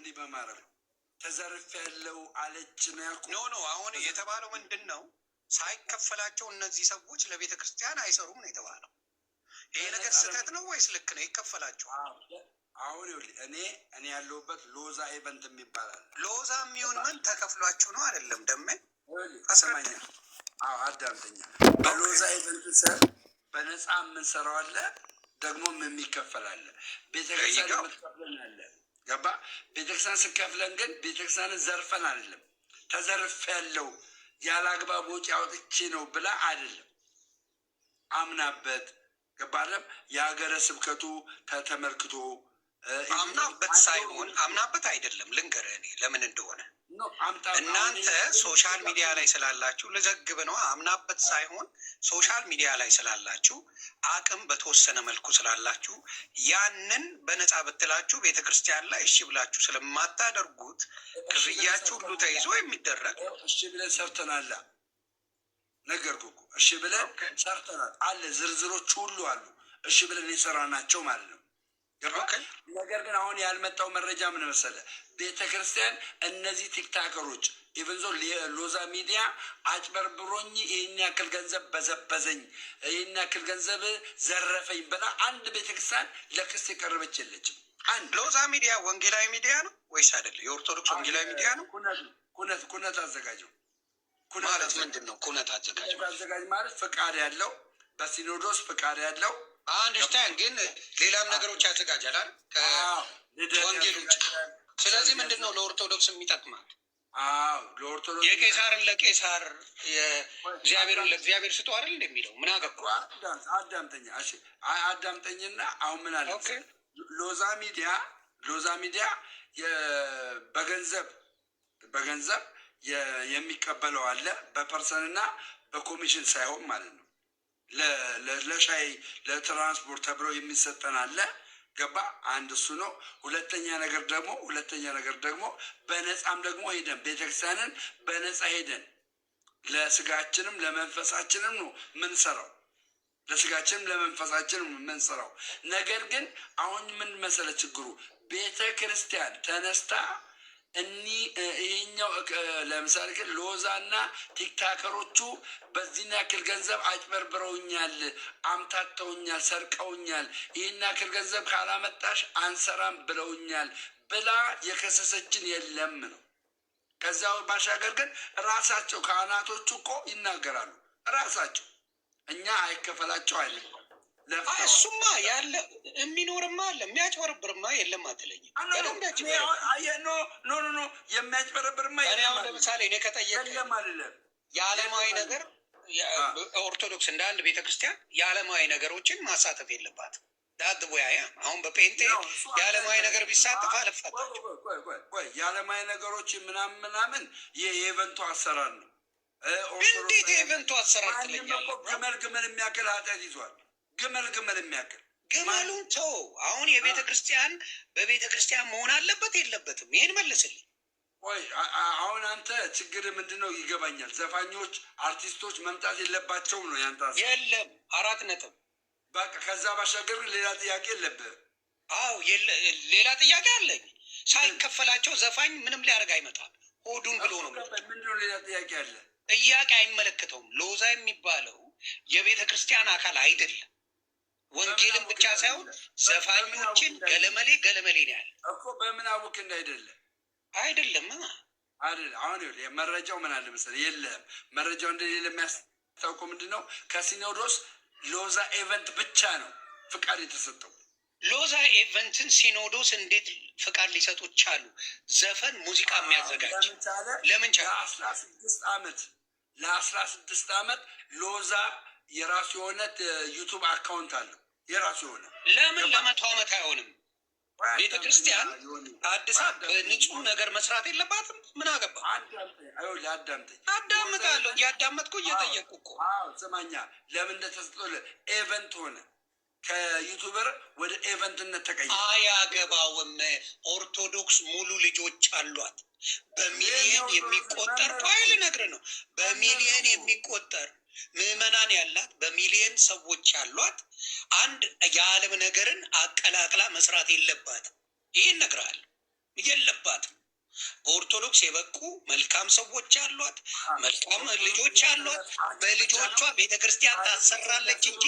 እንዲህ በማረም ተዘርፍ ያለው አለች ነው ያልኩት። ኖ አሁን የተባለው ምንድነው? ሳይከፈላቸው እነዚህ ሰዎች ለቤተ ክርስቲያን አይሰሩም ነው የተባለው። ይሄ ነገር ስህተት ነው ወይስ ልክ ነው? ይከፈላቸው። አሁን ይኸውልህ እኔ ያለሁበት ሎዛ ኢቨንት የሚባላል። ሎዛ የሚሆን ምን ተከፍሏችሁ ነው? አይደለም ደሜ አስማኛ። አዳምጠኛ። በሎዛ ኢቨንት ስር በነፃ የምንሰራው አለ፣ ደግሞ የሚከፈል አለ። ቤተክርስቲያን የምትከፍለን አለ። ገባ? ቤተክርስቲያን ስከፍለን ግን ቤተክርስቲያንን ዘርፈን አይደለም። ተዘርፍ ያለው ያለ አግባብ ወጪ አውጥቼ ነው ብላ አይደለም፣ አምናበት። ገባለም? የሀገረ ስብከቱ ተመልክቶ አምናበት ሳይሆን አምናበት አይደለም። ልንገርህ እኔ ለምን እንደሆነ እናንተ ሶሻል ሚዲያ ላይ ስላላችሁ ልዘግብ ነው። አምናበት ሳይሆን ሶሻል ሚዲያ ላይ ስላላችሁ አቅም በተወሰነ መልኩ ስላላችሁ ያንን በነፃ ብትላችሁ ቤተክርስቲያን ላይ እሺ ብላችሁ ስለማታደርጉት ክፍያችሁ ሁሉ ተይዞ የሚደረግ እሺ ብለን ሰርተናል። ነገርኩህ እኮ እሺ ብለን ሰርተናል አለ። ዝርዝሮች ሁሉ አሉ። እሺ ብለን የሰራናቸው ማለት ነው። ነገር ግን አሁን ያልመጣው መረጃ ምን መሰለህ? ቤተክርስቲያን እነዚህ ቲክታከሮች ኢቨንዞ ሎዛ ሚዲያ አጭበርብሮኝ ይህን ያክል ገንዘብ በዘበዘኝ፣ ይህን ያክል ገንዘብ ዘረፈኝ ብላ አንድ ቤተክርስቲያን ለክስ የቀረበች የለችም። አንድ ሎዛ ሚዲያ ወንጌላዊ ሚዲያ ነው ወይስ አይደለም? የኦርቶዶክስ ወንጌላዊ ሚዲያ ነው። ኩነት አዘጋጀው ማለት ምንድን ነው? ኩነት አዘጋጅ ማለት ፍቃድ ያለው በሲኖዶስ ፍቃድ ያለው አንደርስታንድ። ግን ሌላም ነገሮች ያዘጋጃል ከወንጌል ውጭ። ስለዚህ ምንድን ነው ለኦርቶዶክስ የሚጠቅማል? ለኦርቶዶክስ የቄሳርን ለቄሳር የእግዚአብሔርን ለእግዚአብሔር ስጡ አይደል እንደሚለው ምን አገባ? አዳምጠኝና አሁን ምን አለ ሎዛ ሚዲያ በገንዘብ የሚቀበለው አለ፣ በፐርሰንና በኮሚሽን ሳይሆን ማለት ነው። ለሻይ ለትራንስፖርት ተብሎ የሚሰጠን አለ። ገባ? አንድ እሱ ነው። ሁለተኛ ነገር ደግሞ በነፃም ደግሞ ሄደን ቤተክርስቲያንን በነፃ ሄደን ለስጋችንም ለመንፈሳችንም ነው ምንሰራው። ለስጋችንም ለመንፈሳችንም ምንሰራው። ነገር ግን አሁን ምን መሰለ ችግሩ? ቤተክርስቲያን ተነስታ ይሄኛው ለምሳሌ ግን ሎዛና ቲክታከሮቹ በዚህ ያክል ገንዘብ አጭበርብረውኛል፣ አምታተውኛል፣ ሰርቀውኛል፣ ይህን ያክል ገንዘብ ካላመጣሽ አንሰራም ብለውኛል ብላ የከሰሰችን የለም ነው። ከዚያው ባሻገር ግን ራሳቸው ካህናቶቹ እኮ ይናገራሉ። ራሳቸው እኛ አይከፈላቸው አይደለም። እሱማ ያለ የሚኖርማ አለ፣ የሚያጭበረብርማ የለም አትለኝም። ኖ የሚያጭበረብርማ የለም። ለምሳሌ እኔ ከጠየቀኝ የዓለማዊ ነገር ኦርቶዶክስ እንደ አንድ ቤተክርስቲያን የዓለማዊ ነገሮችን ማሳተፍ የለባትም። ዳት ቦያያ አሁን በፔንቴ የዓለማዊ ነገር ቢሳተፍ አለፋታቸው። የዓለማዊ ነገሮች ምናምን የኢቨንቱ አሰራር ነው። እንዴት የኢቨንቱ አሰራር ትለኛለህ? ግመል የሚያክል ኃጢአት ይዟል። ግመል የሚያክል ግመሉን ተው። አሁን የቤተ ክርስቲያን በቤተ ክርስቲያን መሆን አለበት የለበትም? ይሄን መልስልኝ። አሁን አንተ ችግር ምንድን ነው? ይገባኛል። ዘፋኞች አርቲስቶች መምጣት የለባቸውም ነው ያንተ። የለም 4 ነጥብ። በቃ ከዛ ባሻገር ሌላ ጥያቄ የለብህም? አዎ ሌላ ጥያቄ አለኝ። ሳይከፈላቸው ዘፋኝ ምንም ሊያደርግ አይመጣም። ሆዱን ብሎ ነው። ምንድነው ሌላ ጥያቄ አለ? ጥያቄ አይመለከተውም። ሎዛ የሚባለው የቤተ ክርስቲያን አካል አይደለም። ወንጌልን ብቻ ሳይሆን ዘፋኞችን ገለመሌ ነው ያለ እኮ። በምን አውቅ እንዳይደለ አይደለም አይደል? አሁን መረጃው ምን አለ መሰለህ? የለም መረጃው እንደሌለ የሚያስታውቀው ምንድን ነው? ከሲኖዶስ ሎዛ ኢቨንት ብቻ ነው ፍቃድ የተሰጠው። ሎዛ ኢቨንትን ሲኖዶስ እንዴት ፍቃድ ሊሰጡ ቻሉ? ዘፈን ሙዚቃ የሚያዘጋጅ ለምን ቻለ? ለ16 ዓመት ሎዛ የራሱ የሆነ ዩቱብ አካውንት አለው። የራሱ የሆነ ለምን ለ100 ዓመት አይሆንም? ቤተ ክርስቲያን አዲስ አበባ በንጹህ ነገር መስራት የለባትም? ምን አገባ? አዳምጣለሁ። እያዳመጥኩ እየጠየቅኩ እኮ። ስማኛ፣ ለምን እንደተሰጠው ኤቨንት ሆነ። ከዩቱበር ወደ ኤቨንትነት ተቀየረ። አያገባውም። ኦርቶዶክስ ሙሉ ልጆች አሏት። በሚሊየን የሚቆጠር ኃይል ነግር ነው። በሚሊየን የሚቆጠር ምዕመናን ያላት፣ በሚሊየን ሰዎች ያሏት አንድ የዓለም ነገርን አቀላቅላ መስራት የለባትም። ይህን ነግራል። የለባትም። በኦርቶዶክስ የበቁ መልካም ሰዎች አሏት፣ መልካም ልጆች አሏት። በልጆቿ ቤተ ክርስቲያን ታሰራለች እንጂ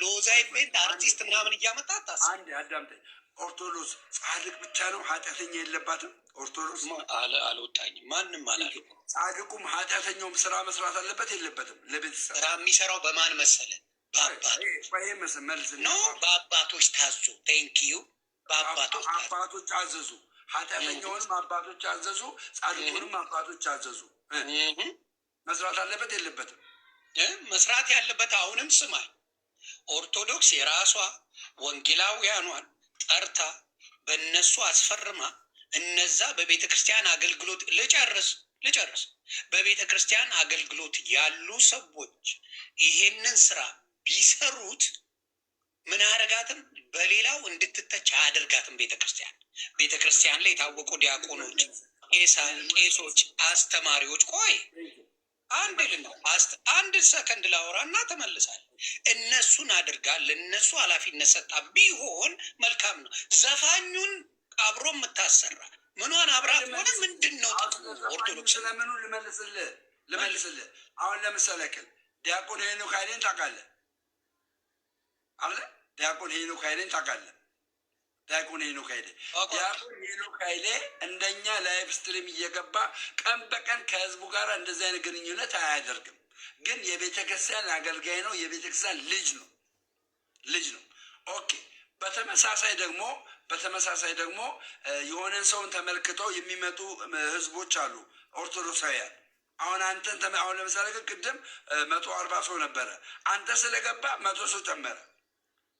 ሎዛ ኢቬንት አርቲስት ምናምን እያመጣ ታሰራ። አንድ አዳምጠኝ። ኦርቶዶክስ ጻድቅ ብቻ ነው ኃጢአተኛ የለባትም። ኦርቶዶክስ አልወጣኝም፣ ማንም አላለ። ጻድቁም ኃጢአተኛውም ስራ መስራት አለበት የለበትም? ለቤተሰብ ስራ የሚሰራው በማን መሰለ? በአባቶች ታዞ ቴንኪዩ አባቶች አዘዙ። ኃጢአተኛውንም አባቶች አዘዙ፣ ጻድቁንም አባቶች አዘዙ። መስራት አለበት የለበትም? መስራት ያለበት አሁንም ስማኝ፣ ኦርቶዶክስ የራሷ ወንጌላውያኗን ጠርታ በእነሱ አስፈርማ እነዛ በቤተ ክርስቲያን አገልግሎት ልጨርስ በቤተ ክርስቲያን አገልግሎት ያሉ ሰዎች ይሄንን ስራ ቢሰሩት ምን አያደርጋትም? በሌላው እንድትተች አያደርጋትም። ቤተ ክርስቲያን ላይ የታወቁ ዲያቆኖች፣ ቄሶች፣ አስተማሪዎች ቆይ አንድ ሰከንድ ላወራ እና ተመልሳል። እነሱን አድርጋ ለእነሱ ኃላፊነት ሰጣ ቢሆን መልካም ነው። ዘፋኙን አብሮ የምታሰራ ምኗን አብራ ሆነ ምንድን ነው ኦርቶዶክስ ስለምኑ ልመልስልህ። አሁን ለምሳሌ ክል ዲያቆን ሄኖክ ኃይሌን ታውቃለህ አለ? ዲያቆን ሄኖክ ኃይሌን ታውቃለህ? ዲያቆን ሄኖክ ኃይሌ እንደኛ ላይቭ ስትሪም እየገባ ቀን በቀን ከህዝቡ ጋር እንደዚህ አይነት ግንኙነት አያደርግም። ግን የቤተክርስቲያን አገልጋይ ነው። የቤተክርስቲያን ልጅ ነው። ኦኬ። በተመሳሳይ ደግሞ የሆነን ሰውን ተመልክተው የሚመጡ ህዝቦች አሉ፣ ኦርቶዶክሳውያን። አሁን ለምሳሌ ቅድም 140 ሰው ነበረ። አንተ ስለገባ 100 ሰው ጨመረ።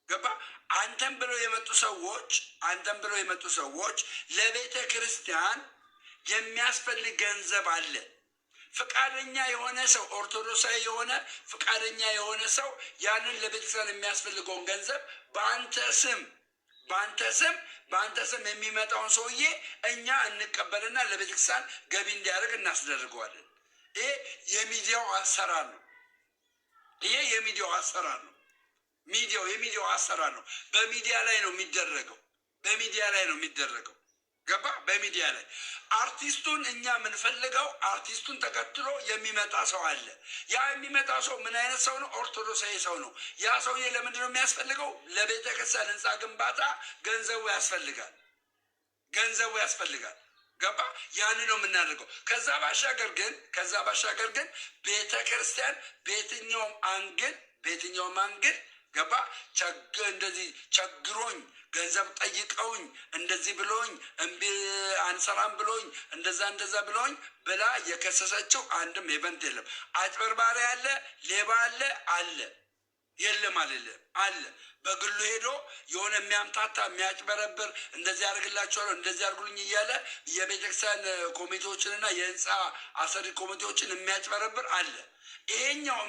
ገባ? አንተም ብለው የመጡ ሰዎች ለቤተ ክርስቲያን የሚያስፈልግ ገንዘብ አለ። ፍቃደኛ የሆነ ሰው ኦርቶዶክሳዊ የሆነ ፍቃደኛ የሆነ ሰው ያንን ለቤተክርስቲያን የሚያስፈልገውን ገንዘብ በአንተ ስም የሚመጣውን ሰውዬ እኛ እንቀበልና ለቤተክርስቲያን ገቢ እንዲያደርግ እናስደርገዋለን። ይሄ የሚዲያው አሰራር ነው። የሚዲያው አሰራር ነው። በሚዲያ ላይ ነው የሚደረገው። ገባ? በሚዲያ ላይ አርቲስቱን እኛ የምንፈልገው አርቲስቱን ተከትሎ የሚመጣ ሰው አለ። ያ የሚመጣ ሰው ምን አይነት ሰው ነው? ኦርቶዶክሳዊ ሰው ነው። ያ ሰውዬ ለምንድን ነው የሚያስፈልገው? ለቤተ ክርስቲያን ህንፃ ግንባታ ገንዘቡ ያስፈልጋል። ገባ? ያን ነው የምናደርገው። ከዛ ባሻገር ግን ቤተ ክርስቲያን በየትኛውም አንግል ገባ? እንደዚህ ቸግሮኝ ገንዘብ ጠይቀውኝ እንደዚህ ብሎኝ እምቢ አንሰራም ብሎኝ እንደዛ ብሎኝ ብላ የከሰሰችው አንድም ኢቨንት የለም። አጭበርባሪ አለ፣ ሌባ አለ የለም አለ። በግሉ ሄዶ የሆነ የሚያምታታ የሚያጭበረብር እንደዚህ ያደርግላቸዋለሁ እንደዚህ ያድርጉልኝ እያለ የቤተክርስቲያን ኮሚቴዎችንና የህንፃ አሰሪ ኮሚቴዎችን የሚያጭበረብር አለ። ይሄኛው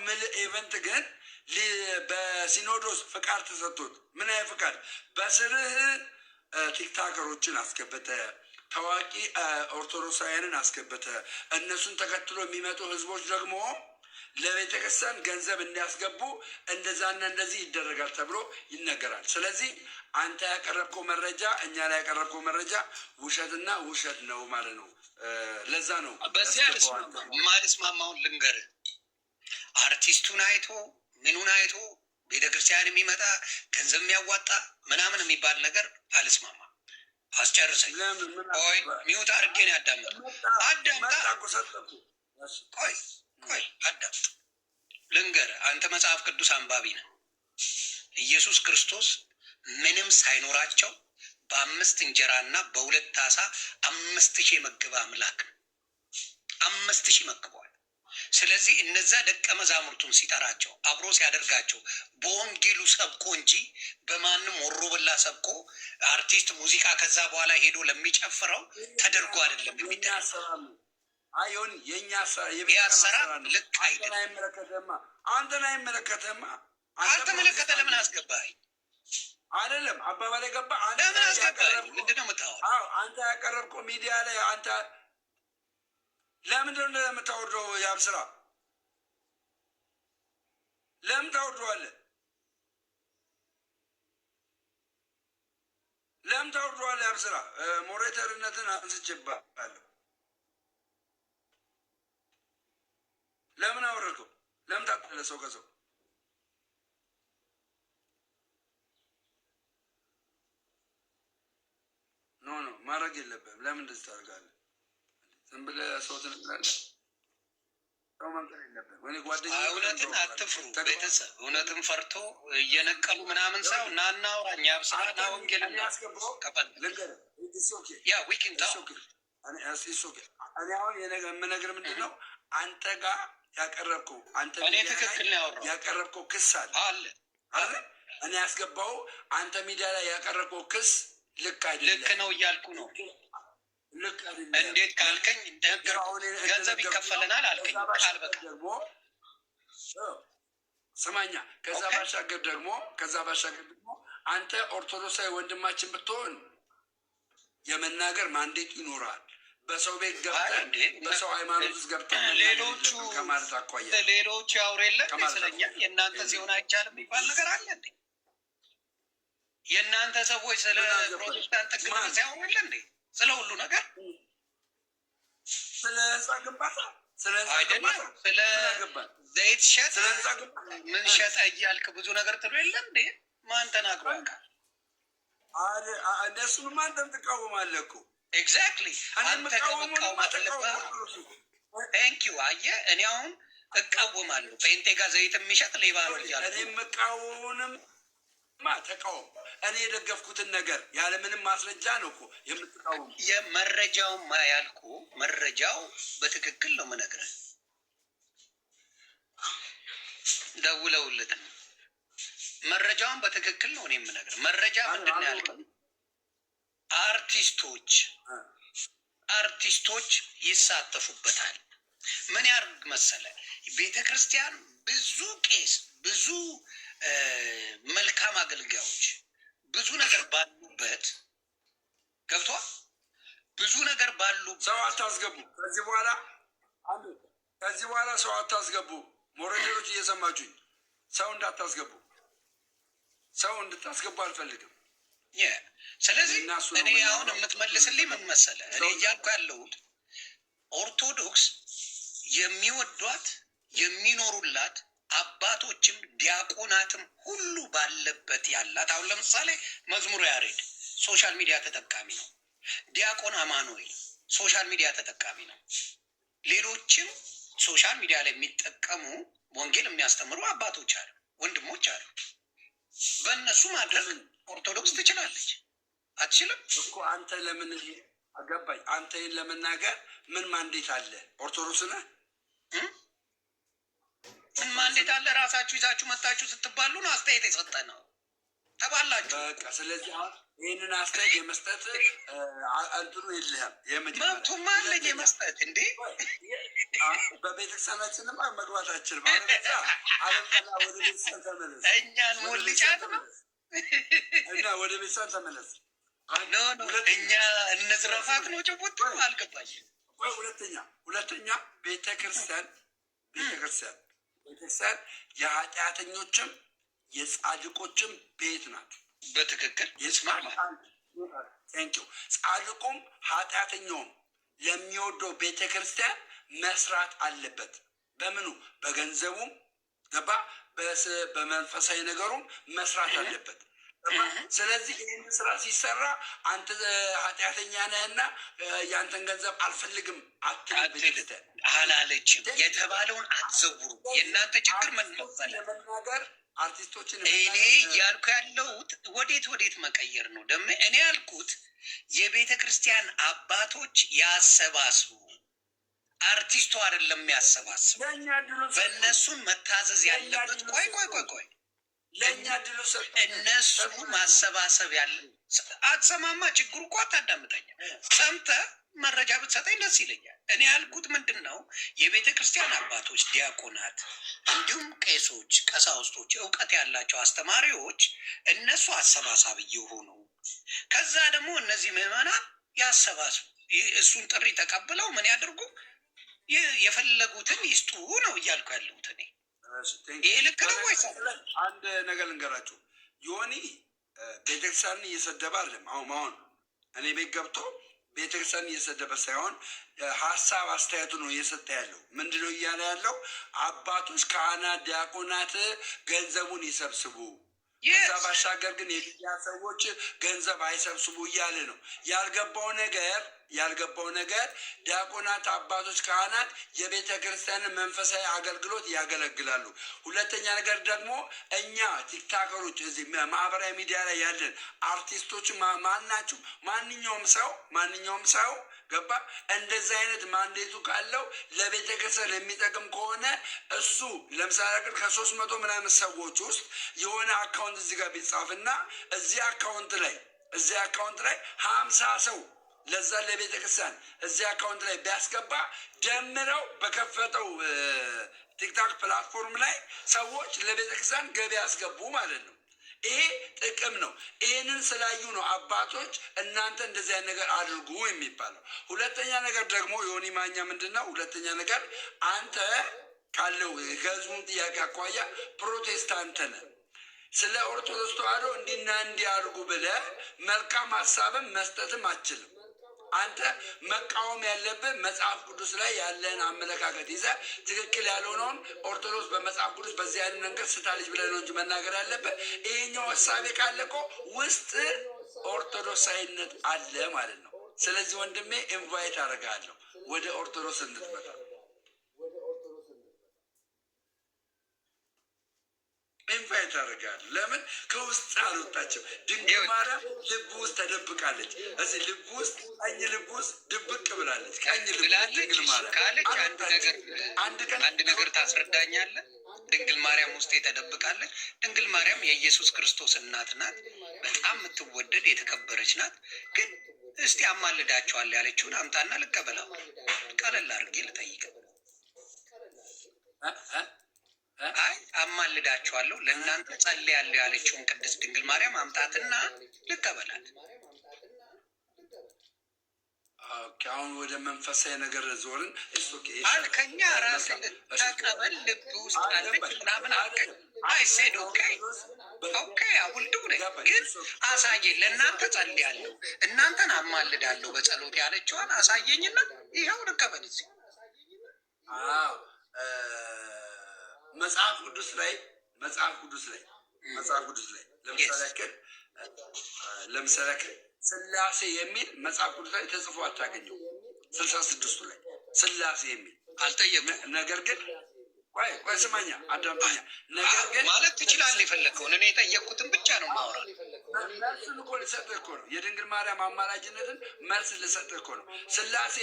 ኢቨንት ግን በሲኖዶስ ፍቃድ ተሰጥቶት ምን አይነት ፍቃድ? በስርህ ቲክታከሮችን አስገብተ፣ ታዋቂ ኦርቶዶክሳውያንን አስገብተ፣ እነሱን ተከትሎ የሚመጡ ህዝቦች ደግሞ ለቤተ ክርስቲያን ገንዘብ እንዲያስገቡ እንደዛና እንደዚህ ይደረጋል ተብሎ ይነገራል። ስለዚህ አንተ ያቀረብከው መረጃ እኛ ላይ ያቀረብከው መረጃ ውሸትና ውሸት ነው ማለት ነው። ለዛ ነው በዚህ ማልስማማውን ልንገርህ። አርቲስቱን አይቶ ምኑን አይቶ ቤተ ክርስቲያን የሚመጣ ገንዘብ የሚያዋጣ ምናምን የሚባል ነገር አልስማማ። አስጨርሰኝ። ቆይ ሚውት አድርጌን ያዳምጥ። ቆይ አዳምጥ። ልንገርህ፣ አንተ መጽሐፍ ቅዱስ አንባቢ ነህ። ኢየሱስ ክርስቶስ ምንም ሳይኖራቸው በ5 እንጀራና በ2 ዓሣ 5,000 የመገበ አምላክ ነው። 5,000 መግበዋል። ስለዚህ እነዛ ደቀ መዛሙርቱን ሲጠራቸው አብሮ ሲያደርጋቸው በወንጌሉ ሰብኮ እንጂ በማንም ወሮ በላ ሰብኮ አርቲስት ሙዚቃ ከዛ በኋላ ሄዶ ለሚጨፍረው ተደርጎ አይደለም የሚደረገው። አይሆን የኛ አሰራር ልክ አይደለም። አንተን አይመለከተህማ። አልተመለከተ ለምን አስገባህ? አይደለም አባባል ገባ። ለምን አስገባህ? ምንድነው የምታወራው? አንተ ያቀረብከው ሚዲያ ላይ አንተ ለምንድን ነው የምታወርደው? ያብስራ ለምን ታወርደዋለህ? ለምን ታወርደዋል? ያብስራ ሞሬተርነትን አንስቼብሃለሁ። ለምን አወረድከው? ለምን ታጣለህ ሰው ከሰው? ኖ ማድረግ የለብህም። ለምን እንደዚህ ታደርጋለህ? ዝም ብለህ ሰው ትንላለህ። ሰው መምጠር የለብህም። እውነትን አትፍሩ ቤተሰብ። እውነትን ፈርቶ እየነቀሉ ምናምን ሰው ናናው እኛ ብስራ ና ወንጌል እኔ አሁን የምነግርህ ምንድን ነው? አንተ ጋር ያቀረብከው አንተ ትክክል ነው ያቀረብከው ክስ አለ አለ እኔ ያስገባው አንተ ሚዲያ ላይ ያቀረብከው ክስ ልክ አይደለም። ልክ ነው እያልኩ ነው። ልክ አይደለም። እንዴት ካልከኝ ገንዘብ ይከፈለናል አልከኝ። ቃል በቃል ስማኛ። ከዛ ባሻገር ደግሞ አንተ ኦርቶዶክሳዊ ወንድማችን ብትሆን የመናገር ማንዴት ይኖራል። በሰው ቤት ገብተህ በሰው ሃይማኖት ውስጥ ገብተህ ሌሎቹ ከማለት አኳያ ሌሎቹ ያውሬለን ስለኛ የእናንተ ሲሆን አይቻልም የሚባል ነገር አለ እንዴ? የእናንተ ሰዎች ስለ ፕሮቴስታንት ጥቅም ሲያወሩልን እንዴ? ስለ ሁሉ ነገር ስለ ህንፃ ግንባታ አይደለም፣ ስለ ዘይት ሸጥ ምን ሸጠ እያልክ ብዙ ነገር ትሉ የለም እንዴ? ማን ተናግሮ ያውቃል? እነሱንም አንተም ትቃወማለህ እኮ። ኤግዛክትሊ አንተ ከመቃወም አለብህ። ቴንኪው። አየህ እኔ አሁን እቃወማለሁ። ጴንጤ ጋር ዘይት የሚሸጥ ሌባ ነው እያልኩ እኔ መቃወሙንም ተቃወም። እኔ የደገፍኩትን ነገር ያለምንም ማስረጃ ነው እኮ የምትቃወሙ። የመረጃውን ያልኩ መረጃው በትክክል ነው የምነግርህ። ደውለውልህ መረጃውን በትክክል ነው እኔ የምነግርህ። መረጃ ምንድን ነው ያልከው? አርቲስቶች ይሳተፉበታል። ምን ያርግ መሰለ? ቤተ ክርስቲያን ብዙ ቄስ፣ ብዙ መልካም አገልጋዮች፣ ብዙ ነገር ባሉበት ገብቷል። ብዙ ነገር ባሉበት ሰው አታስገቡ። ከዚህ በኋላ ሰው አታስገቡ። ሞረዴሮች እየሰማችሁኝ፣ ሰው እንዳታስገቡ። ሰው እንድታስገቡ አልፈልግም። ስለዚህ እኔ አሁን የምትመልስልኝ ምን መሰለ? እኔ እያልኩ ያለሁት ኦርቶዶክስ የሚወዷት የሚኖሩላት አባቶችም ዲያቆናትም ሁሉ ባለበት ያላት። አሁን ለምሳሌ መዝሙረ ያሬድ ሶሻል ሚዲያ ተጠቃሚ ነው። ዲያቆን አማኑኤል ሶሻል ሚዲያ ተጠቃሚ ነው። ሌሎችም ሶሻል ሚዲያ ላይ የሚጠቀሙ ወንጌል የሚያስተምሩ አባቶች አሉ፣ ወንድሞች አሉ። በእነሱ ማድረግ ኦርቶዶክስ ትችላለች? አትችልም እኮ። አንተ ለምን አገባኝ? አንተ ይህን ለመናገር ምን ማንዴት አለ? ኦርቶዶክስ ነህ? ምን ማንዴት አለ? ራሳችሁ ይዛችሁ መጣችሁ ስትባሉ ነው አስተያየት የሰጠ ነው ተባላችሁ። በቃ ስለዚህ አሁን ይህንን አስተያየት የመስጠት እንትኑ የለህም። መብቱም አለኝ የመስጠት እንዴ። በቤተክርስቲያናችንማ መግባታችን አለዛ አለምጠላ ወደ ቤተክርስቲያን ተመለስ። እኛን ሞልጫት ነው እና ወደ ቤተክርስቲያን ተመለስ። እኛ እነዝረፋት ነው ጭቡት አልገባኝ። ሁለተኛ ቤተክርስቲያን የኃጢአተኞችም የጻድቆችም ቤት ናት። በትክክል ቴንኪው። ጻድቁም ኃጢአተኛውም ለሚወደው ቤተክርስቲያን መስራት አለበት። በምኑ? በገንዘቡም ገባ፣ በመንፈሳዊ ነገሩም መስራት አለበት። ስለዚህ ይህን ስራ ሲሰራ አንተ ኃጢአተኛ ነህና የአንተን ገንዘብ አልፈልግም አትልም አላለችም። የተባለውን አትዘውሩ። የእናንተ ችግር ምን መሰለህ? ለመናገር አርቲስቶችን እኔ ያልኩ ያለሁት ወዴት መቀየር ነው ደሞ። እኔ ያልኩት የቤተ ክርስቲያን አባቶች ያሰባስቡ፣ አርቲስቱ አይደለም ያሰባስቡ። በእነሱን መታዘዝ ያለበት ቆይ ለእኛ ድሎ እነሱ ማሰባሰብ ያለ አትሰማማ። ችግሩ እኮ አታዳምጠኛ። ሰምተህ መረጃ ብትሰጠኝ ደስ ይለኛል። እኔ ያልኩት ምንድን ነው? የቤተ ክርስቲያን አባቶች፣ ዲያቆናት፣ እንዲሁም ቄሶች፣ ቀሳውስቶች፣ እውቀት ያላቸው አስተማሪዎች እነሱ አሰባሳቢ የሆኑ ከዛ ደግሞ እነዚህ ምዕመናን ያሰባስቡ። እሱን ጥሪ ተቀብለው ምን ያደርጉ? የፈለጉትን ይስጡ ነው እያልኩ ያለሁት እኔ። ይህ ልክ ነው ወይስ? አንድ ነገር ልንገራችሁ። ዮኒ ቤተክርስቲያንን እየሰደበ አይደለም። አሁን እኔ ቤት ገብቶ ቤተክርስቲያን እየሰደበ ሳይሆን ሀሳብ አስተያየቱ ነው እየሰጠ ያለው። ምንድነው እያለ ያለው? አባቶች፣ ካህናት፣ ዲያቆናት ገንዘቡን ይሰብስቡ፣ ከዛ ባሻገር ግን የሚዲያ ሰዎች ገንዘብ አይሰብስቡ እያለ ነው። ያልገባው ነገር ዲያቆናት፣ አባቶች፣ ካህናት የቤተ ክርስቲያንን መንፈሳዊ አገልግሎት ያገለግላሉ። ሁለተኛ ነገር ደግሞ እኛ ቲክታከሮች፣ እዚህ ማህበራዊ ሚዲያ ላይ ያለን አርቲስቶች ማናችሁ ማንኛውም ሰው ገባ እንደዚህ አይነት ማንዴቱ ካለው ለቤተ ክርስቲያን የሚጠቅም ከሆነ እሱ ለምሳሌ ከ300 ምናምን ሰዎች ውስጥ የሆነ አካውንት እዚህ ጋር ቢጻፍና እዚህ አካውንት ላይ 50 ሰው ለዛ ለቤተ ክርስቲያን እዚህ አካውንት ላይ ቢያስገባ ደምረው በከፈተው ቲክታክ ፕላትፎርም ላይ ሰዎች ለቤተ ክርስቲያን ገቢ ያስገቡ ማለት ነው። ይሄ ጥቅም ነው። ይህንን ስላዩ ነው አባቶች እናንተ እንደዚህ አይነት ነገር አድርጉ የሚባለው። ሁለተኛ ነገር ደግሞ ዮኒ ማኛ ምንድን ነው? ሁለተኛ ነገር አንተ ካለው ከህዝቡን ጥያቄ አኳያ ፕሮቴስታንት ነህ። ስለ ኦርቶዶክስ ተዋሕዶ እንዲና እንዲያርጉ ብለህ መልካም ሀሳብን መስጠትም አችልም። አንተ መቃወም ያለብህ መጽሐፍ ቅዱስ ላይ ያለን አመለካከት ይዘህ ትክክል ያልሆነውን ኦርቶዶክስ በመጽሐፍ ቅዱስ በዚህ አይነት መንገድ ስታለች ብለህ ነው እንጂ መናገር ያለብህ። ይሄኛው ሀሳቤ ካለ እኮ ውስጥ ኦርቶዶክሳዊነት አለ ማለት ነው። ስለዚህ ወንድሜ ኢንቫይት አደርግሃለሁ ወደ ኦርቶዶክስ እንድትመጣ። ኢንቫይት አደርግሃለሁ። ለምን ከውስጥ አልወጣችም? ድንግል ማርያም ልብ ውስጥ ተደብቃለች። እዚህ ልብ ውስጥ ቀኝ ልብ ውስጥ ድብቅ ብላለች። ቀኝ ልብ ድንግል ማርያም ካለች አንድ ነገር ታስረዳኛለህ? ድንግል ማርያም ውስጥ የተደብቃለች። ድንግል ማርያም የኢየሱስ ክርስቶስ እናት ናት። በጣም የምትወደድ የተከበረች ናት። ግን እስቲ አማልዳቸዋለሁ ያለችውን አምጣና ልቀበለው። ቀለል አድርጌ ልጠይቅ። አይ አማልዳቸዋለሁ ለእናንተ ጸልያለሁ ያለችውን ቅድስት ድንግል ማርያም አምጣትና ልቀበላት። አሁን ወደ መንፈሳዊ ነገር ዞርን። አልከኛ ራስ ተቀበል ልብ ውስጥ አለች ምናምን አልከኝ። አይ ሴድ ኦኬ አውልዱ ግን አሳየኝ። ለእናንተ ጸልያለሁ እናንተን አማልዳለሁ በጸሎት ያለችዋን አሳየኝና ይኸው ልቀበል። እዚህ መጽሐፍ ቅዱስ ላይ ለምሳሌ ስላሴ የሚል መጽሐፍ ቅዱስ ላይ ተጽፎ አታገኘው። 66ቱ ላይ ስላሴ የሚል አልጠየቁም። ነገር ግን ቆይ ስማኛ አዳምጠኛ። ነገር ግን ማለት ትችላለህ የፈለግከውን። እኔ የጠየቅኩትን ብቻ ነው ማውራት። መልሱን እኮ ልሰጥህ እኮ ነው። የድንግል ማርያም አማላጅነትን መልስ ልሰጥህ እኮ ነው። ስላሴ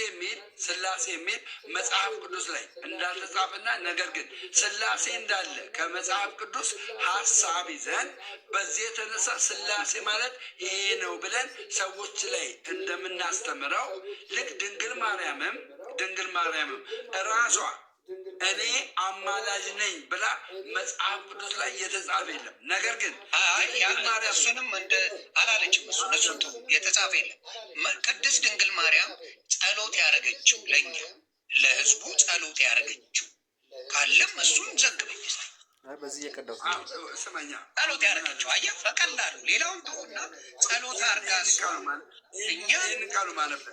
የሚል መጽሐፍ ቅዱስ ላይ እንዳልተጻፈና ነገር ግን ስላሴ እንዳለ ከመጽሐፍ ቅዱስ ሀሳብ ይዘን በዚህ የተነሳ ስላሴ ማለት ይሄ ነው ብለን ሰዎች ላይ እንደምናስተምረው ልክ ድንግል ማርያምም እራሷ እኔ አማላጅ ነኝ ብላ መጽሐፍ ቅዱስ ላይ የተጻፈ የለም። ነገር ግን እሱንም እንደ አላለችም። እሱን የተጻፈ የለም። ቅድስት ድንግል ማርያም ጸሎት ያደረገችው ለእኛ ለህዝቡ ጸሎት ያደረገችው ካለም እሱን ዘግበኝ። በዚህ የቀደው ስመኛ ጸሎት ያደረገችው አየህ፣ በቀላሉ ሌላውን ተውና ጸሎት አድርጋ እኛ ይህንን ቃሉ ማነበር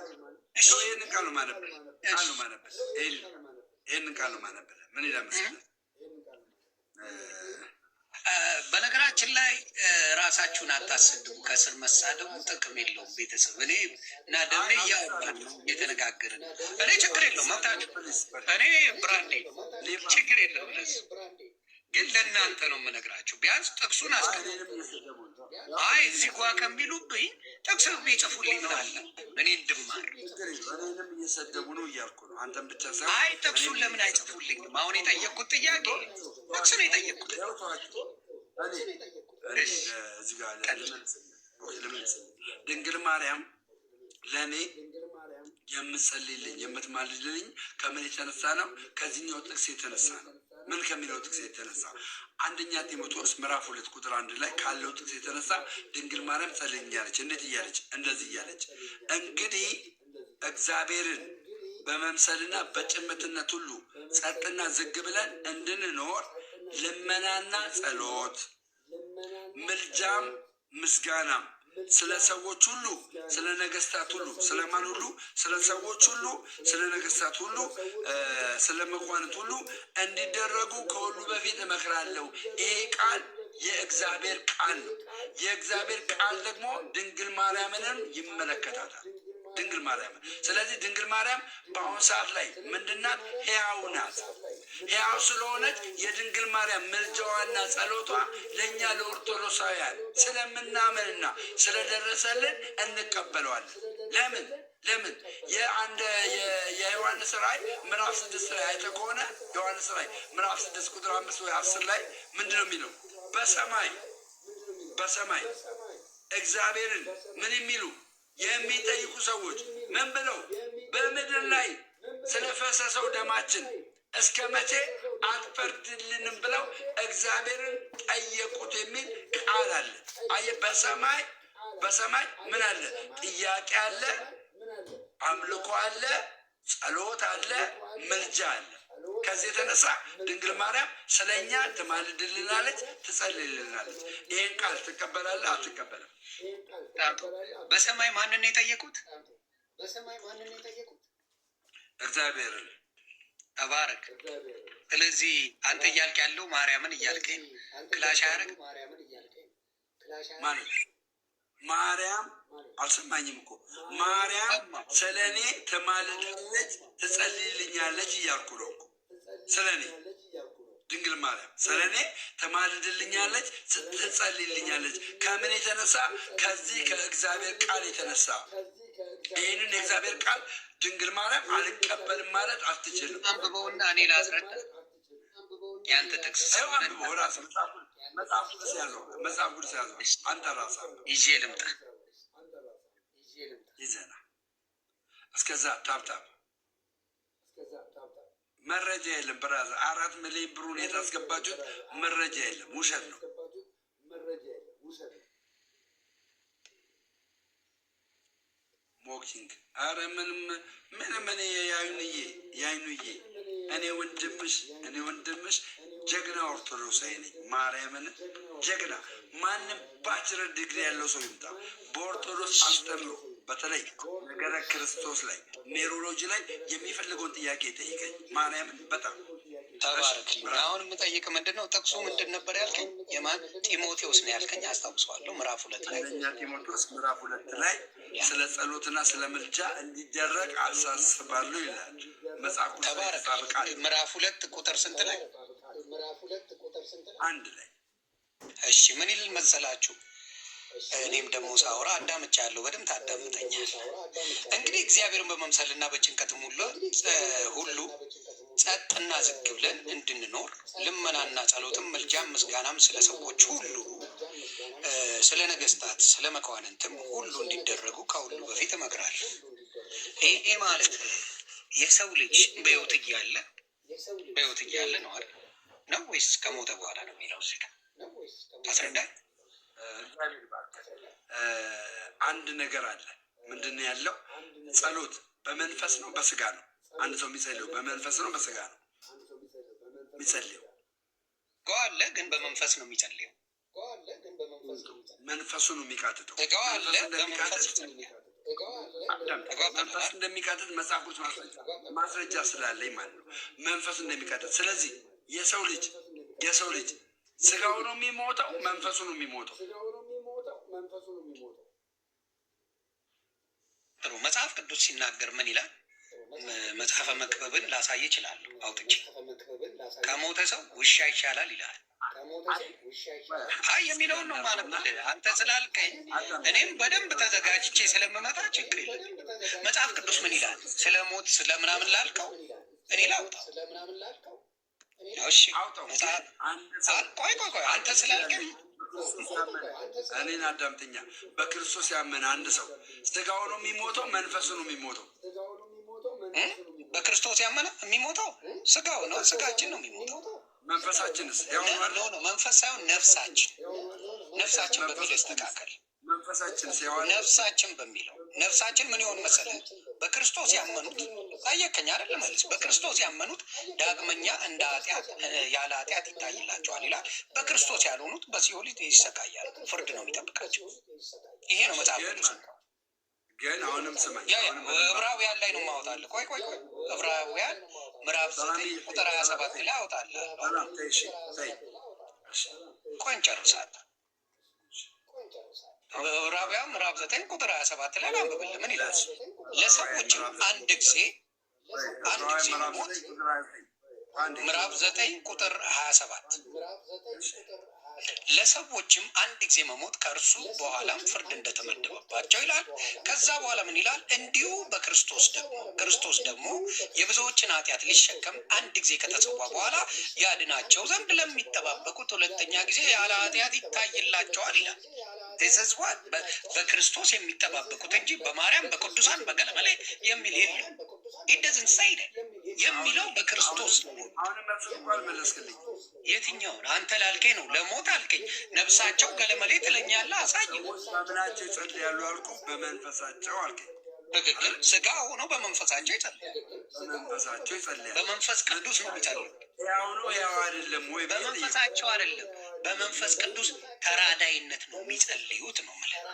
ይህንን ቃል ነው ማነበረ ምን ይላል መሰለህ? በነገራችን ላይ ራሳችሁን አታሰድቡ። ከስር መሳደቡ ጥቅም የለውም። ቤተሰብ እኔ እና ደሜ እያወራን ነው እየተነጋገርን። እኔ ችግር የለውም መብታችሁ። እኔ ብራንዴ ችግር የለውም። ለዚህ ግን ለእናንተ ነው የምነግራችሁ። ቢያንስ ጥቅሱን አይ እዚህ ጓ ከሚሉብኝ ጥቅስ ቢጽፉልኝ ምን አለ እኔ እንድማር። እኔንም እየሰደቡ ነው እያልኩ ነው። አንተም ብቻ ሳይሆን አይ ጥቅሱን ለምን አይጽፉልኝም? አሁን የጠየቅኩት ጥያቄ ጥቅስ ነው የጠየቅኩት። እዚህ ጋር ድንግል ማርያም ለእኔ የምትጸልይልኝ የምትማልድልኝ ከምን የተነሳ ነው? ከዚህኛው ጥቅስ የተነሳ ነው። ምን ከሚለው ጥቅስ የተነሳ? አንደኛ ጢሞቴዎስ ምዕራፍ 2 ቁጥር 1 ላይ ካለው ጥቅስ የተነሳ ድንግል ማርያም ጸልይኛለች። እንዴት እያለች? እንደዚህ እያለች እንግዲህ እግዚአብሔርን በመምሰልና በጭምትነት ሁሉ ጸጥና ዝግ ብለን እንድንኖር ልመናና ጸሎት ምልጃም ምስጋናም ስለ ሰዎች ሁሉ፣ ስለ ነገስታት ሁሉ፣ ስለ ማን ሁሉ? ስለ ሰዎች ሁሉ፣ ስለ ነገስታት ሁሉ፣ ስለ መኳንንት ሁሉ እንዲደረጉ ከሁሉ በፊት እመክራለሁ። ይሄ ቃል የእግዚአብሔር ቃል ነው። የእግዚአብሔር ቃል ደግሞ ድንግል ማርያምንም ይመለከታታል። ድንግል ማርያምን። ስለዚህ ድንግል ማርያም በአሁኑ ሰዓት ላይ ምንድናት? ሕያው ናት። ሕያው ስለሆነች የድንግል ማርያም ምልጃዋና ጸሎቷ ለእኛ ለኦርቶዶክሳውያን ስለምናምንና ስለደረሰልን እንቀበለዋለን። ለምን የዮሐንስ ራእይ ምዕራፍ 6 ላይ አይተህ ከሆነ ዮሐንስ ራእይ ምዕራፍ 6 ቁጥር 5 ወይ 10 ላይ ምንድን ነው የሚለው? በሰማይ እግዚአብሔርን ምን የሚሉ የሚጠይቁ ሰዎች ምን ብለው? በምድር ላይ ስለፈሰሰው ደማችን እስከ መቼ አትፈርድልንም ብለው እግዚአብሔርን ጠየቁት የሚል ቃል አለ። አየህ፣ በሰማይ ምን አለ? ጥያቄ አለ፣ አምልኮ አለ፣ ጸሎት አለ፣ ምልጃ አለ። ከዚህ የተነሳ ድንግል ማርያም ስለኛ ትማልድልናለች፣ ትጸልይልናለች። ይህን ቃል ትቀበላለህ? አትቀበልም? በሰማይ ማንን የጠየቁት? እግዚአብሔርን። ተባረክ። ስለዚህ አንተ እያልክ ያለው ማርያምን እያልከኝ ክላሽ አያደርግ ማለት ማርያም አልሰማኝም እኮ ማርያም ስለ እኔ ትማልድልኛለች፣ ትጸልይልኛለች እያልኩ ነው እኮ። ስለ እኔ ድንግል ማርያም ስለ እኔ ትማልድልኛለች፣ ትጸልይልኛለች። ከምን የተነሳ? ከዚህ ከእግዚአብሔር ቃል የተነሳ። ይህንን የእግዚአብሔር ቃል ድንግል ማርያም አልቀበልም ማለት አትችልም። አንብበውና እኔ ላስረዳ። ያንተ ጥቅስ አንብበው ራስህ መጽሐፍ ቅዱስ ያዘው፣ መጽሐፍ ቅዱስ ያዘው። አንተ ራስህ ይዤ ልምጣ፣ ይዘና እስከዛ ታብታብ መረጃ የለም። ብራዘር 4 ሚሊዮን ብሩን የታስገባችሁት መረጃ የለም፣ ውሸት ነው። ሞኪንግ አረ ምንም እኔ ያይኑዬ እኔ ወንድምሽ ጀግና ኦርቶዶክሳዊ ነኝ። ማርያምን ጀግና ማንም ባችለር ዲግሪ ያለው ሰው ይምጣ በኦርቶዶክስ አስተምሮ በተለይ ነገረ ክርስቶስ ላይ ኔሮሎጂ ላይ የሚፈልገውን ጥያቄ ጠይቀኝ። ማርያምን በጣም ተባረክ። አሁን የምጠይቅ ምንድን ነው? ጥቅሱ ምንድን ነበር ያልከኝ? የማን ጢሞቴዎስ ነው ያልከኝ? አስታውሰዋለሁ። ምዕራፍ 2 ላይ ጢሞቴዎስ ምዕራፍ 2 ላይ ስለ ጸሎትና ስለ ምልጃ እንዲደረግ አሳስባለሁ ይላል መጽሐፍ ቅዱስ። ተባረክ። ምዕራፍ 2 ቁጥር ስንት ላይ? 1 ላይ። እሺ ምን ይል መሰላችሁ? እኔም ደግሞ ሳወራ አዳምጫለሁ፣ በደምብ ታዳምጠኛል። እንግዲህ እግዚአብሔርን በመምሰልና በጭንቀትም ሁሉ ጸጥና ዝግ ብለን እንድንኖር ልመናና ጸሎትም ምልጃም ምስጋናም ስለ ሰዎች ሁሉ፣ ስለ ነገስታት፣ ስለ መኳንንትም ሁሉ እንዲደረጉ ከሁሉ በፊት እመክራለሁ። ይሄ ማለት የሰው ልጅ በሕይወት እያለ ነው አይደል? ነው ወይስ ከሞተ በኋላ ነው የሚለው? እዚህ ጋር አስረዳኝ። አንድ ነገር አለ። ምንድን ነው ያለው? ጸሎት በመንፈስ ነው በስጋ ነው? አንድ ሰው የሚጸልየው በመንፈስ ነው በስጋ ነው የሚጸልየው? አለ ግን በመንፈስ ነው የሚጸልየው። መንፈሱ ነው የሚቃትተው። መንፈስ እንደሚቃትት መጽሐፍ ቅዱስ ማስረጃ ስላለኝ ማለት ነው። መንፈሱ እንደሚቃትት። ስለዚህ የሰው ልጅ ስጋው ነው የሚሞተው፣ መንፈሱ ነው የሚሞተው። ጥሩ። መጽሐፍ ቅዱስ ሲናገር ምን ይላል? መጽሐፈ መክብብን ላሳይ እችላለሁ አውጥቼ። ከሞተ ሰው ውሻ ይሻላል ይላል። አይ የሚለውን ነው ማለት ነው። አንተ ስላልከኝ እኔም በደንብ ተዘጋጅቼ ስለምመጣ ችግር የለም። መጽሐፍ ቅዱስ ምን ይላል? ስለ ሞት ስለምናምን ላልከው እኔ ላውጣው። እሺ ቆይ አንተ ስላልከኝ እኔን አዳምጠኛ። በክርስቶስ ያመነ አንድ ሰው ስጋው ነው የሚሞተው፣ መንፈሱ ነው የሚሞተው? በክርስቶስ ያመነ የሚሞተው ስጋው ነው፣ ስጋችን ነው የሚሞተው። መንፈሳችንስ? መንፈስ ሳይሆን ነፍሳችን በሚል ይስተካከል። መንፈሳችንስ? ነፍሳችን በሚለው ነፍሳችን ምን ይሆን መሰለህ? በክርስቶስ ያመኑት ጠየቀኝ አይደል? መልስ በክርስቶስ ያመኑት ዳግመኛ እንደ ኃጢአት ያለ ኃጢአት ይታይላቸዋል ይላል። በክርስቶስ ያልሆኑት በሲኦል ይሰቃያሉ፣ ፍርድ ነው የሚጠብቃቸው። ይሄ ነው መጽሐፍ ቅዱስ። ግን አሁንም ስማኝ፣ ዕብራውያን ላይ ነው የማወጣልህ። ቆይ ዕብራውያን ምዕራፍ 9 ቁጥር 27 ላይ አወጣልህ። ቆይ እንጨርሳለን። ዕብራውያን ምዕራፍ 9 ቁጥር 27 ላይ አንብብልህ። ምን ይላል? ለሰዎችም አንድ ጊዜ መሞት። ምዕራፍ 9 ቁጥር 27 ለሰዎችም አንድ ጊዜ መሞት ከእርሱ በኋላም ፍርድ እንደተመደበባቸው ይላል። ከዛ በኋላ ምን ይላል? እንዲሁ ክርስቶስ ደግሞ የብዙዎችን ኃጢአት ሊሸከም አንድ ጊዜ ከተሰዋ በኋላ ያድናቸው ዘንድ ለሚጠባበቁት ሁለተኛ ጊዜ ያለ ኃጢአት ይታይላቸዋል ይላል። ተሰዝዋል በክርስቶስ የሚጠባበቁት እንጂ በማርያም በቅዱሳን በገለመሌ የሚል የለም። ኢደዝን ሳይደ የሚለው በክርስቶስ ነው። የትኛውን አንተ ላልከኝ ነው? ለሞት አልከኝ። ነፍሳቸው ገለመሌ ትለኛለህ። አሳየው። በምናቸው ይጸልያሉ አልኩ። በመንፈሳቸው አልከኝ። ትክክል። ስጋ ሆኖ በመንፈሳቸው ይጸልያል። በመንፈሳቸው ይጸልያል። በመንፈስ ቅዱስ ነው የሚጸልዩት። ያው ነው ያው አይደለም ወይ? በመንፈሳቸው አይደለም፣ በመንፈስ ቅዱስ ተራዳይነት ነው የሚጸልዩት ነው ማለት።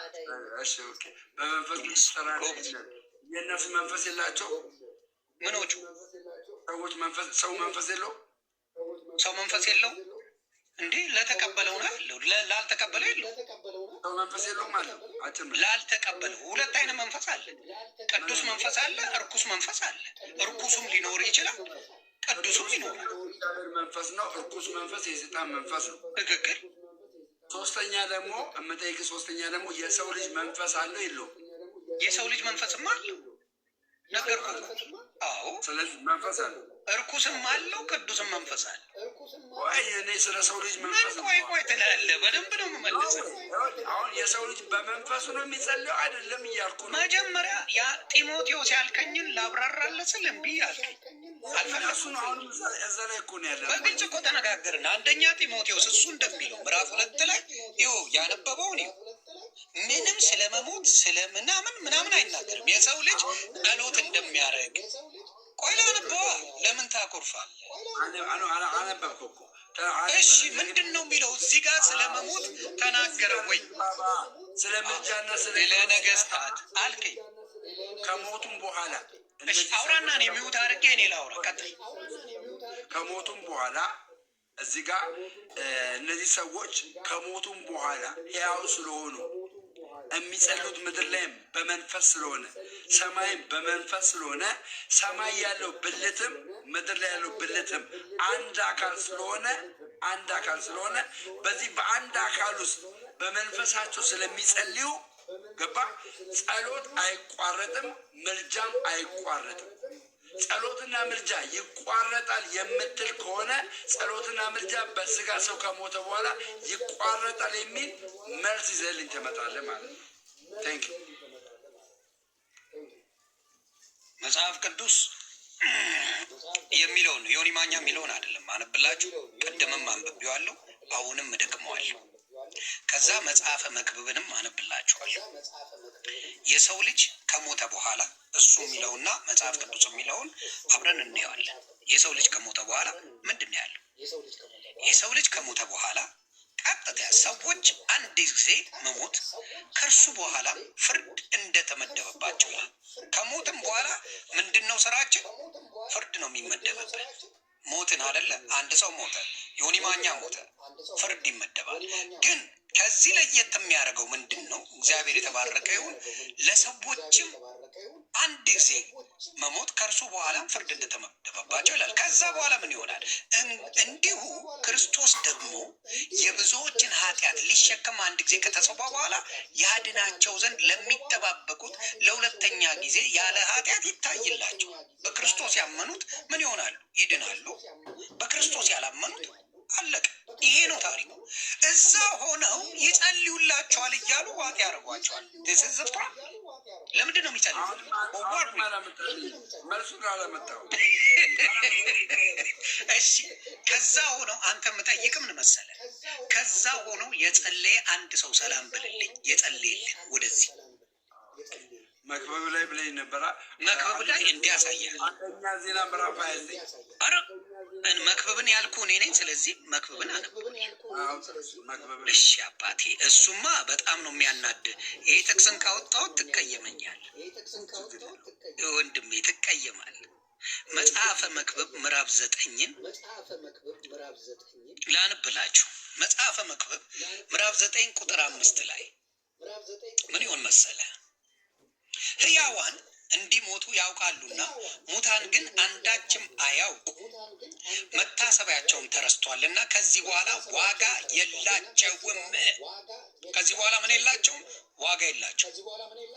እሺ ኦኬ። በመንፈስ ቅዱስ ተራዳይነት የእነሱ መንፈስ የላቸው። ምኖቹ ሰዎች መንፈስ ሰው መንፈስ የለው። ሰው መንፈስ የለው እንዴ? ለተቀበለው ነው ያለው፣ ላልተቀበለው የለው። ሰው መንፈስ የለው ማለት አጭር ነው። ላልተቀበለው ሁለት አይነት መንፈስ አለ። ቅዱስ መንፈስ አለ፣ እርኩስ መንፈስ አለ። እርኩሱም ሊኖር ይችላል፣ ቅዱሱም ይኖራል። መንፈስ ነው። እርኩስ መንፈስ የሰይጣን መንፈስ ነው። ትክክል። ሶስተኛ ደግሞ የሰው ልጅ መንፈስ አለው የለው? የሰው ልጅ መንፈስም አለው ነገርኩህ። አዎ፣ ስለዚህ መንፈስ አለው። እርኩስም አለው፣ ቅዱስም መንፈስ አለ። ቆይ እኔ ስለ ሰው ልጅ መንፈስ ቆይ ትላለህ። በደንብ ነው የምመልሰው። አሁን የሰው ልጅ በመንፈሱ ነው የሚጸልየው አይደለም እያልኩ ነው። መጀመሪያ ያ ጢሞቴዎስ ያልከኝን ላብራራለህ ስል እምቢ አልከኝ። አልፈለሱን አሁን እዛ ላይ እኮ ነው ያለ። በግልጽ እኮ ተነጋገርን። አንደኛ ጢሞቴዎስ እሱ እንደሚለው ምዕራፍ 2 ላይ ይኸው ያነበበውን ይኸው ምንም ስለመሞት ስለምናምን አይናገርም። የሰው ልጅ ጸሎት እንደሚያደርግ ቆይ ላነበዋ። ለምን ታኮርፋለህ? አነበብኩ እኮ። እሺ ምንድን ነው የሚለው እዚህ ጋር? ስለመሞት ተናገረ ወይ? ስለ ምልጃና ስለ ነገስታት አልከኝ። ከሞቱም በኋላ እሺ አውራና ነው የሚውት አድርጌ እኔ ላውራ። ቀጥል። ከሞቱም በኋላ እዚህ ጋር እነዚህ ሰዎች ከሞቱም በኋላ ሕያው ስለሆኑ የሚጸሉት ምድር ላይም በመንፈስ ስለሆነ ሰማይም በመንፈስ ስለሆነ ሰማይ ያለው ብልትም ምድር ላይ ያለው ብልትም አንድ አካል ስለሆነ በዚህ በአንድ አካል ውስጥ በመንፈሳቸው ስለሚጸልዩ ገባ? ጸሎት አይቋረጥም፣ ምልጃም አይቋረጥም። ጸሎትና ምልጃ ይቋረጣል የምትል ከሆነ ጸሎትና ምልጃ በስጋ ሰው ከሞተ በኋላ ይቋረጣል የሚል መልስ ይዘህልኝ ትመጣለህ ማለት ነው። ቴንክ ዩ። መጽሐፍ ቅዱስ የሚለውን ዮኒ ማኛ የሚለውን አይደለም አነብላችሁ። ቅድምም አንብቤዋለሁ፣ አሁንም እደግመዋለሁ። ከዛ መጽሐፈ መክብብንም አነብላችኋለሁ። የሰው ልጅ ከሞተ በኋላ እሱ የሚለውና መጽሐፍ ቅዱስ የሚለውን አብረን እናየዋለን። የሰው ልጅ ከሞተ በኋላ ምንድን ነው ያለው? የሰው ልጅ ከሞተ በኋላ ቀጥታ ሰዎች አንድ ጊዜ መሞት ከእርሱ በኋላ ፍርድ እንደተመደበባቸው ይላል። ከሞትም በኋላ ምንድን ነው ስራችን? ፍርድ ነው የሚመደብበት። ሞትን አይደለ? አንድ ሰው ሞተ፣ ዮኒ ማኛ ሞተ፣ ፍርድ ይመደባል። ግን ከዚህ ለየት የሚያደርገው ምንድን ነው? እግዚአብሔር የተባረከ ይሁን። ለሰዎችም አንድ ጊዜ መሞት ከእርሱ በኋላ ፍርድ እንደተመደበባቸው ይላል። ከዛ በኋላ ምን ይሆናል? እንዲሁ ክርስቶስ ደግሞ የብዙዎችን ኃጢአት ሊሸከም አንድ ጊዜ ከተሰዋ በኋላ ያድናቸው ዘንድ ለሚጠባበቁት ለሁለተኛ ጊዜ ያለ ኃጢአት ይታይላቸዋል። በክርስቶስ ያመኑት ምን ይሆናሉ? ይድናሉ። በክርስቶስ ያላመኑት አለቀ። ይሄ ነው ታሪኩ። እዛ ሆነው ይጸልዩላቸዋል እያሉ ዋት ያደርጓቸዋል። ተሰዘፍራ ለምንድን ነው የሚጸልዩት? እሺ ከዛ ሆነው አንተ የምጠይቅ ምን መሰለህ? ከዛ ሆነው የጸለየ አንድ ሰው ሰላም ብልልኝ፣ የጸለየልን ወደዚህ መክበብ ላይ ብለኝ ነበራ። መክበብ ላይ እንዲያሳያል አንደኛ ዜና ምዕራፍ 29 አረ መክበብን ያልኩ እኔ ነኝ። ስለዚህ መክበብን አነብብን። እሺ አባቴ፣ እሱማ በጣም ነው የሚያናድ። ይሄ ጥቅስን ካወጣሁት ትቀየመኛል ወንድሜ፣ ትቀየማል። መጽሐፈ መክብብ ምዕራፍ 9ን ላንብላችሁ። መጽሐፈ መክብብ ምዕራፍ 9 ቁጥር 5 ላይ ምን ይሆን መሰለ? ሕያዋን እንዲሞቱ ያውቃሉና ሙታን ግን አንዳችም አያውቁ፣ መታሰቢያቸውም ተረስቷልና ከዚህ በኋላ ዋጋ የላቸውም። ከዚህ በኋላ ምን የላቸውም? ዋጋ የላቸው።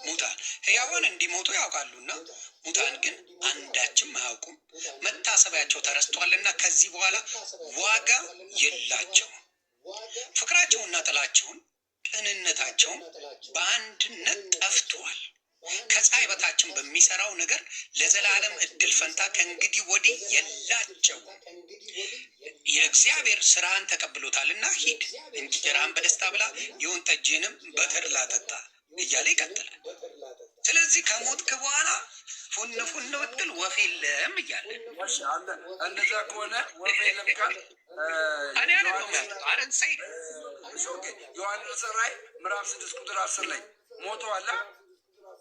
ሙታን ሕያዋን እንዲሞቱ ያውቃሉና ሙታን ግን አንዳችም አያውቁም፣ መታሰቢያቸው ተረስቷልና ከዚህ በኋላ ዋጋ የላቸው። ፍቅራቸውና ጥላቸውን ቅንነታቸውን በአንድነት ጠፍቷል። ከፀሐይ በታችን በሚሰራው ነገር ለዘላለም እድል ፈንታ ከእንግዲህ ወዲህ የላቸው። የእግዚአብሔር ስራን ተቀብሎታልና ሂድ፣ እንጀራን በደስታ ብላ፣ የወይን ጠጅንም በተድላ ጠጣ እያለ ይቀጥላል። ስለዚህ ከሞትክ በኋላ ፉን ፉን ብትል ወፍ የለም እያለ እንደዛ ከሆነ ወፍ የለም ካል እኔ አረን ሰይድ ዮሐንስ ራእይ ምዕራፍ 6 ቁጥር 10 ላይ ሞተዋል።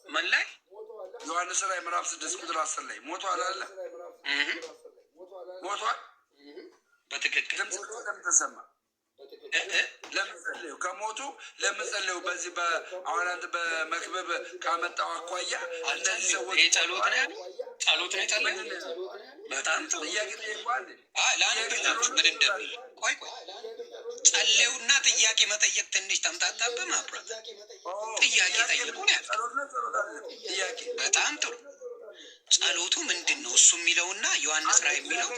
ምን ላይ? ዮሐንስ ራእይ ምዕራፍ 6 ቁጥር 10 ላይ ሞተዋል አለ። ሞተዋል። በትክክል ድምፅ ለምን ተሰማ? ለምን ጸለዩ? ከሞቱ ለምን ጸለዩ? በዚህ አሁን አንተ በመክብብ ካመጣው አኳያ እነዚህ ሰዎች ጸሎት ነው ያለው። ጸሎት ነው የጸለዩት። በጣም ጥያቄ ጠይቋል። ላንብላችሁ ምን እንደሚል። ቆይ ጸለዩና ጥያቄ መጠየቅ ትንሽ ተምታታብህ። ማብራት ጥያቄ ጠይቁ ነው ያለው። በጣም ጥሩ። ጸሎቱ ምንድን ነው እሱ የሚለውና ዮሐንስ ራእይ የሚለው?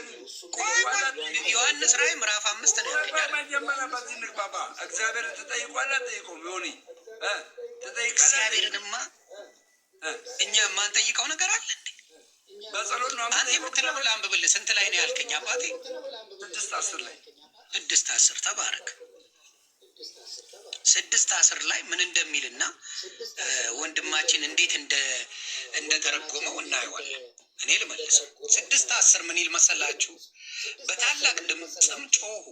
ዮሐንስ ራእይ ምዕራፍ 5 ነው ያለው። መጀመሪያ በዚህ ንግባባ። እግዚአብሔር ትጠይቋል አትጠይቁም? ዮኒ እግዚአብሔርንማ እኛ የማንጠይቀው ነገር አለ እንዴ? በጸሎት ነው አንተ የምትለው። ላንብብልህ። ስንት ላይ ነው ያልከኝ አባቴ? 6:10 ላይ 6:10 ተባረክ። 6:10 ላይ ምን እንደሚልና ወንድማችን እንዴት እንደተረጎመው እናየዋለን። እኔ ልመልሰው። 6:10 ምን ይል መሰላችሁ? በታላቅ ድምፅም ጮሁ፣